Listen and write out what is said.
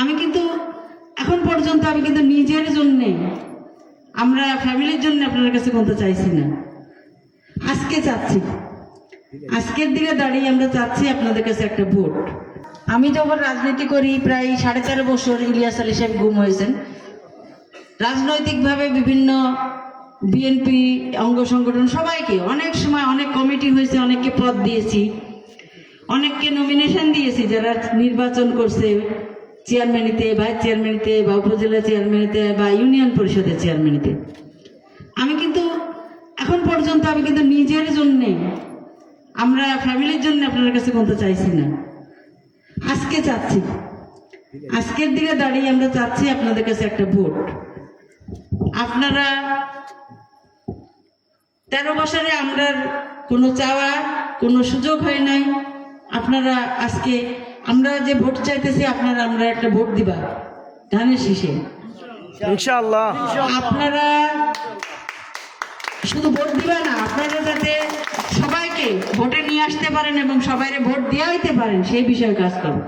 আমি কিন্তু এখন পর্যন্ত আমি কিন্তু নিজের জন্যে, আমরা ফ্যামিলির জন্য আপনার কাছে বলতে চাইছি না, আজকে চাচ্ছি। আজকের দিনে দাঁড়িয়ে আমরা চাচ্ছি আপনাদের কাছে একটা ভোট। আমি যখন রাজনীতি করি প্রায় 4.5 বছর, ইলিয়াস আলী সাহেব গুম হয়েছেন। রাজনৈতিকভাবে বিভিন্ন বিএনপি অঙ্গ সংগঠন সবাইকে অনেক সময় অনেক কমিটি হয়েছে, অনেককে পদ দিয়েছি, অনেককে নমিনেশন দিয়েছি, যারা নির্বাচন করছে চেয়ারম্যানিতে, ভাইস চেয়ারম্যানিতে, বা উপজেলা চেয়ারম্যানিতে, বা ইউনিয়ন পরিষদের চেয়ারম্যানিতে। আমি কিন্তু এখন পর্যন্ত আমি কিন্তু নিজের জন্যে, আমরা ফ্যামিলির জন্য আপনার কাছে বলতে চাইছি না, আজকে চাচ্ছি। আজকের দিনে দাঁড়িয়ে আমরা চাচ্ছি আপনাদের কাছে একটা ভোট। আপনারা 13 বছরে আমরা কোনো চাওয়া, কোনো সুযোগ হয় নাই। আপনারা আজকে আমরা যে ভোট চাইতেছি, আপনারা আমরা একটা ভোট দিবা ধানের শীষে ইনশাআল্লাহ। আপনারা শুধু ভোট দিবা না, আপনারা যাতে সবাইকে ভোটে নিয়ে আসতে পারেন এবং সবাইকে ভোট দিয়ে দিতে পারেন, সেই বিষয়ে কাজ করুন।